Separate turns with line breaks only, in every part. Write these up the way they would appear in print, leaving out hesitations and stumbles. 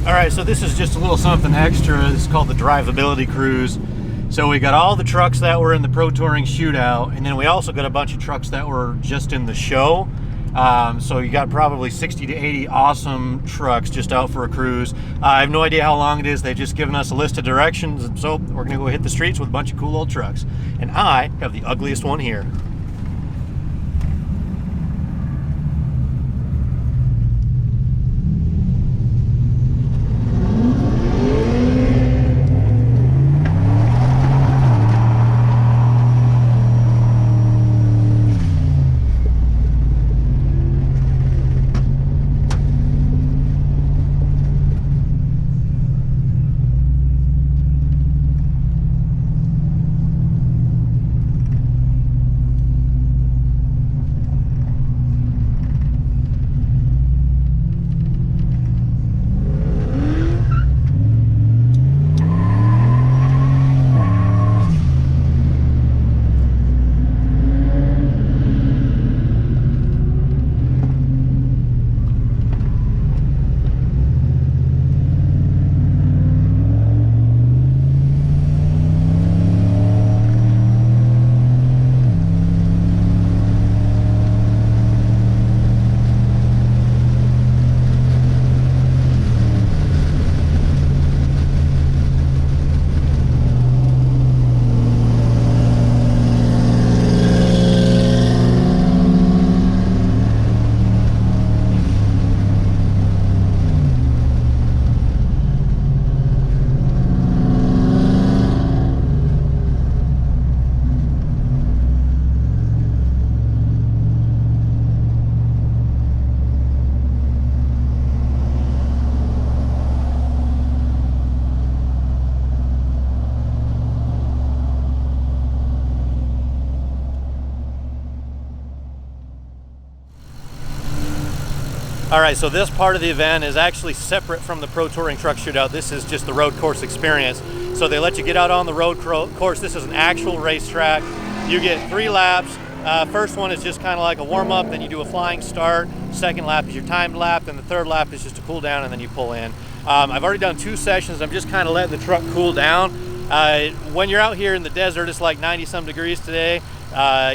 All right, so this is just a little something extra. This is called the drivability cruise. So we got all the trucks that were in the Pro Touring Shootout, and then we also got a bunch of trucks that were just in the show. So you got probably 60 to 80 awesome trucks just out for a cruise. I have no idea how long it is. They've just given us a list of directions, and so we're gonna go hit the streets with a bunch of cool old trucks. And I have the ugliest one here. All right, so this part of the event is actually separate from the Pro Touring Truck Shootout. This is just the road course experience. So they let you get out on the road course. This is an actual racetrack. You get 3 laps. First one is just kind of like a warm-up, then you do a flying start. Second lap is your timed lap, and the third lap is just a cool down, and then you pull in. I've already done 2 sessions. I'm just kind of letting the truck cool down. When you're out here in the desert, it's like 90-some degrees today.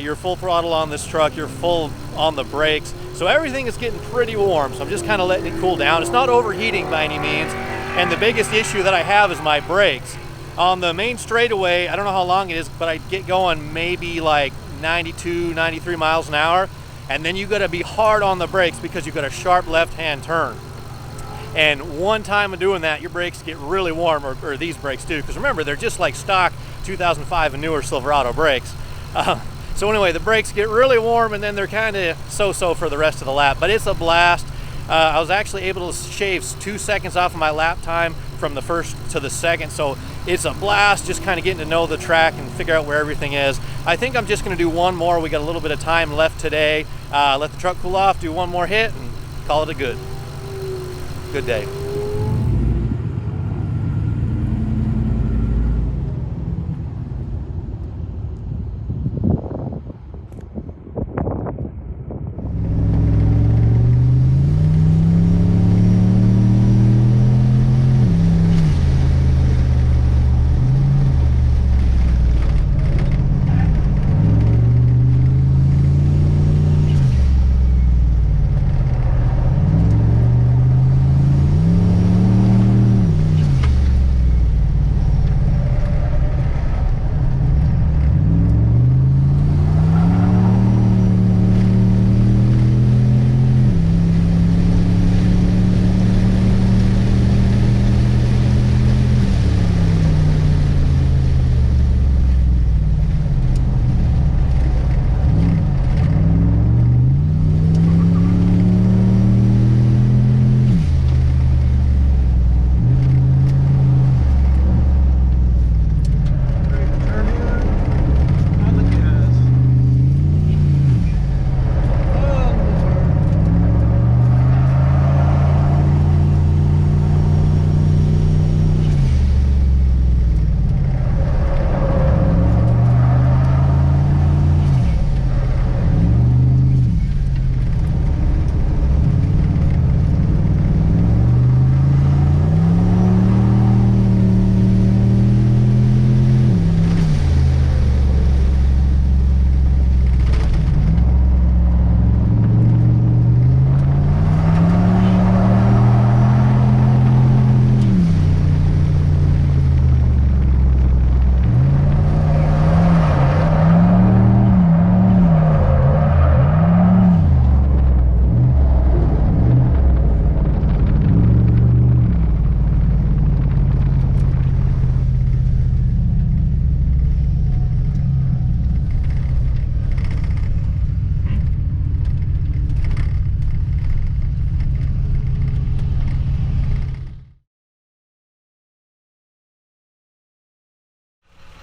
You're full throttle on this truck. You're full on the brakes. So everything is getting pretty warm. So I'm just kind of letting it cool down. It's not overheating by any means. And the biggest issue that I have is my brakes. On the main straightaway, I don't know how long it is, but I get going maybe like 92, 93 miles an hour. And then you got to be hard on the brakes because you've got a sharp left-hand turn. And one time of doing that, your brakes get really warm, or these brakes do, because remember, they're just like stock 2005 and newer Silverado brakes. So anyway, the brakes get really warm, and then they're kind of so-so for the rest of the lap, but it's a blast. I was actually able to shave 2 seconds off of my lap time from the first to the second, so it's a blast just kind of getting to know the track and figure out where everything is. I think I'm just going to do one more. We got a little bit of time left today. Let the truck cool off, do one more hit, and call it a good day.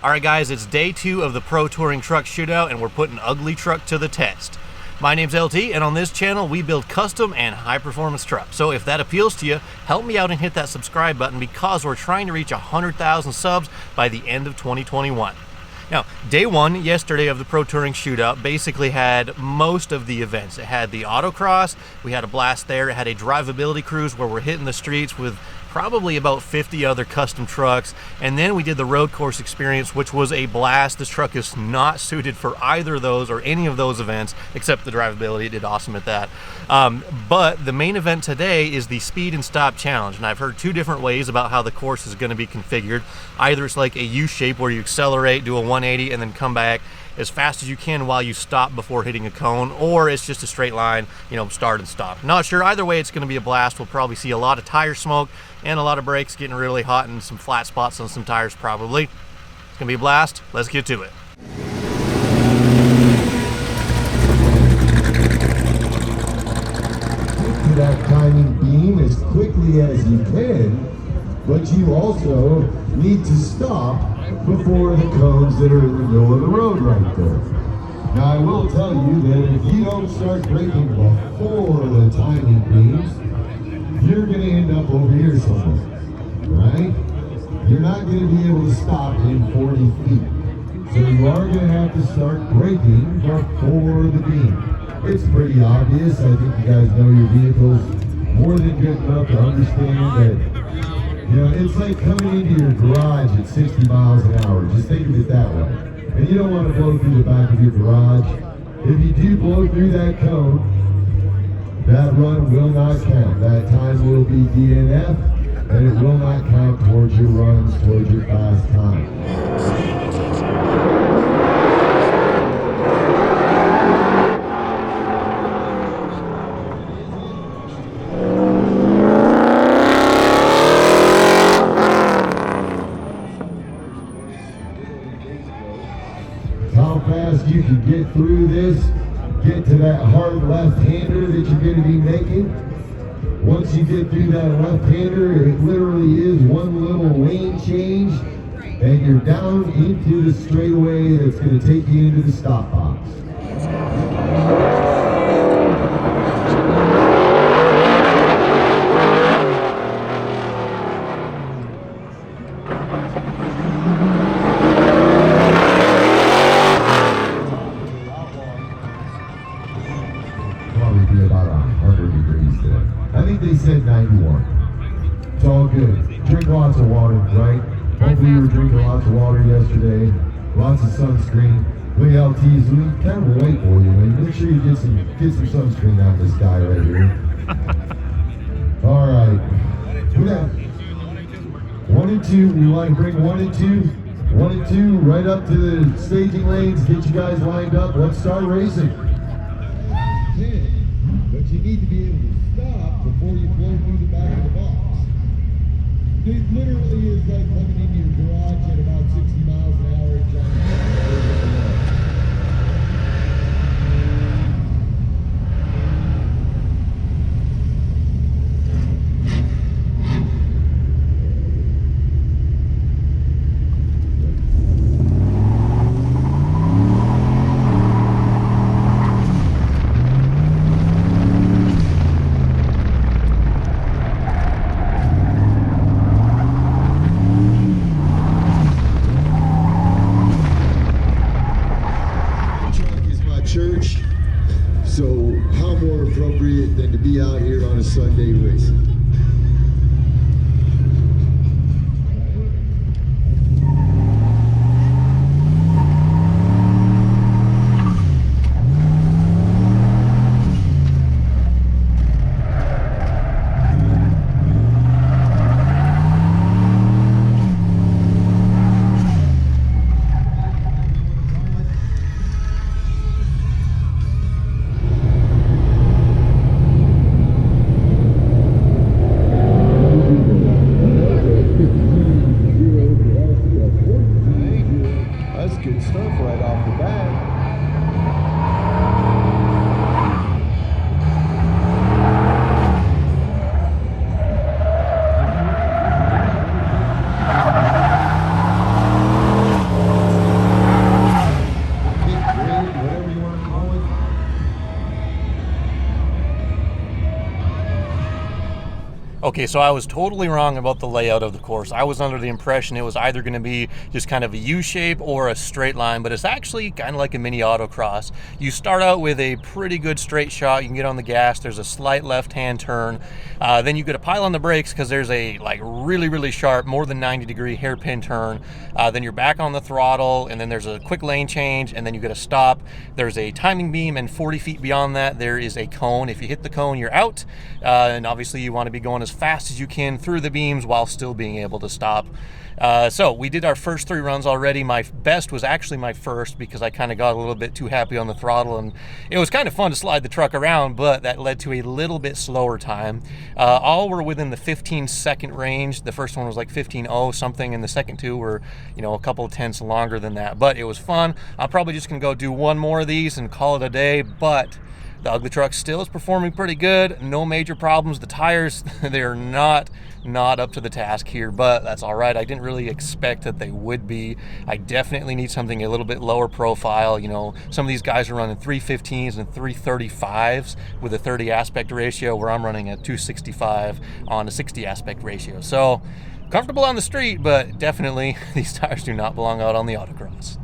All right, guys, it's day 2 of the Pro Touring Truck Shootout, and we're putting Ugly Truck to the test. My name's LT, and on this channel, we build custom and high-performance trucks. So if that appeals to you, help me out and hit that subscribe button because we're trying to reach 100,000 subs by the end of 2021. Now, day 1 yesterday of the Pro Touring Shootout basically had most of the events. It had the autocross, we had a blast there, it had a drivability cruise where we're hitting the streets with probably about 50 other custom trucks, and then we did the road course experience, which was a blast. This truck is not suited for either of those or any of those events except the drivability. It did awesome at that. But the main event today is the speed and stop challenge, and I've heard 2 different ways about how the course is going to be configured. Either it's like a U shape where you accelerate, do a 180, and then come back as fast as you can while you stop before hitting a cone, or it's just a straight line, you know, start and stop. Not sure. Either way, it's going to be a blast. We'll probably see a lot of tire smoke and a lot of brakes getting really hot and some flat spots on some tires probably. It's going to be a blast. Let's get to it.
Get to that timing beam as quickly as you can, but you also need to stop before the cones that are in the middle of the road right there. Now I will tell you that if you don't start braking before the timing beams, you're going to end up over here somewhere, right? You're not going to be able to stop in 40 feet. So you are going to have to start braking before the beam. It's pretty obvious. I think you guys know your vehicles more than good enough to understand that, you know, it's like coming into your garage at 60 miles an hour. Just think of it that way. And you don't want to blow through the back of your garage. If you do blow through that cone, that run will not count. That time will be DNF, and it will not count towards your runs, towards your fast time. How fast you can get through this, get to that hard left-hander that you're going to be making. Once you get through that left-hander, it literally is one little lane change, and you're down into the straightaway that's going to take you into the stop box. Probably be about 100 degrees today. I think they said 91. It's all good. Drink lots of water, right? Hopefully you were drinking lots of water yesterday. Lots of sunscreen. Look at LT's. We kind of wait for you, man. Make sure you get some sunscreen on this guy right here. All right. Who that? 1 and 2. We want to bring 1 and 2. 1 and 2 right up to the staging lanes. Get you guys lined up. Let's start racing. But you need to be able to stop before you blow through the back of the box. It literally is like coming into your garage at about 60 miles an hour and trying to
Okay, so I was totally wrong about the layout of the course. I was under the impression it was either going to be just kind of a U shape or a straight line, but it's actually kind of like a mini autocross. You start out with a pretty good straight shot. You can get on the gas. There's a slight left-hand turn. Then you get a pile on the brakes because there's a like really sharp, more than 90-degree hairpin turn. Then you're back on the throttle, and then there's a quick lane change, and then you get a stop. There's a timing beam, and 40 feet beyond that, there is a cone. If you hit the cone, you're out. And obviously you want to be going as fast as you can through the beams while still being able to stop. So we did our first 3 runs already. My best was actually my first because I kind of got a little bit too happy on the throttle, and it was kind of fun to slide the truck around, but that led to a little bit slower time. All were within the 15-second range. The first one was like 15.0 something, and the second 2 were, you know, a couple of tenths longer than that, but it was fun. I'm probably just gonna go do one more of these and call it a day, but the Ugly Truck still is performing pretty good. No major problems. The tires, they're not up to the task here, but that's all right. I didn't really expect that they would be. I definitely need something a little bit lower profile. You know, some of these guys are running 315s and 335s with a 30 aspect ratio, where I'm running a 265 on a 60 aspect ratio. So comfortable on the street, but definitely these tires do not belong out on the autocross.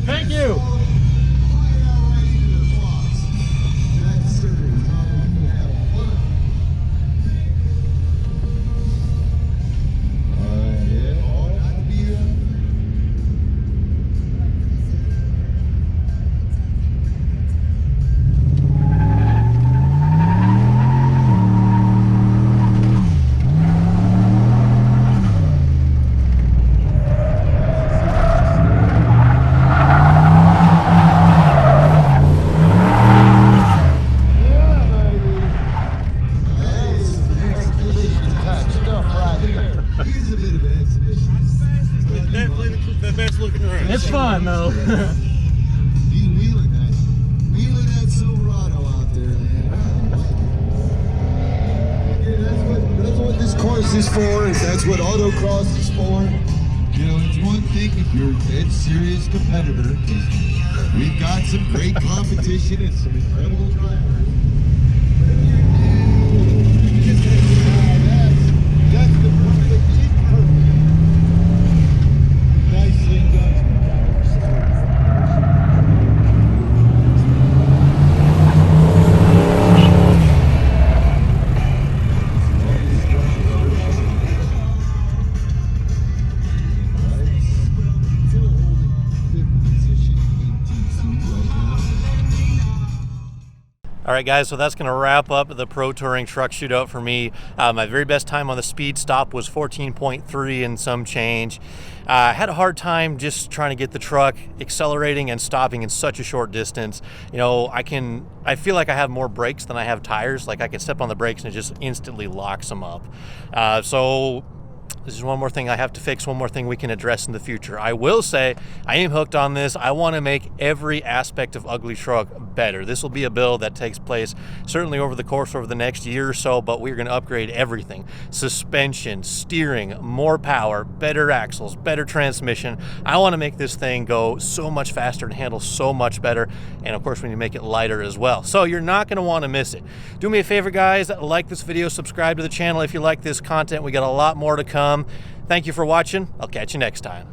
Thank you. It's fun though.
He's wheeling that Silverado out there, man. Yeah, that's what this course is for. That's what autocross is for. You know, it's one thing if you're a dead serious competitor. We've got some great competition and some incredible drivers. That's the perfect imperfect. Nicely done.
All right, guys, so that's going to wrap up the Pro Touring Truck Shootout for me. My very best time on the speed stop was 14.3 and some change. I had a hard time just trying to get the truck accelerating and stopping in such a short distance. You know, I feel like I have more brakes than I have tires. Like I can step on the brakes and it just instantly locks them up. So this is one more thing I have to fix, one more thing we can address in the future. I will say I am hooked on this. I want to make every aspect of Ugly Truck better. This will be a build that takes place certainly over the course over the next year or so, but we're going to upgrade everything. Suspension, steering, more power, better axles, better transmission. I want to make this thing go so much faster and handle so much better, and of course we need to make it lighter as well. So you're not going to want to miss it. Do me a favor, guys, like this video, subscribe to the channel if you like this content. We got a lot more to come. Thank you for watching. I'll catch you next time.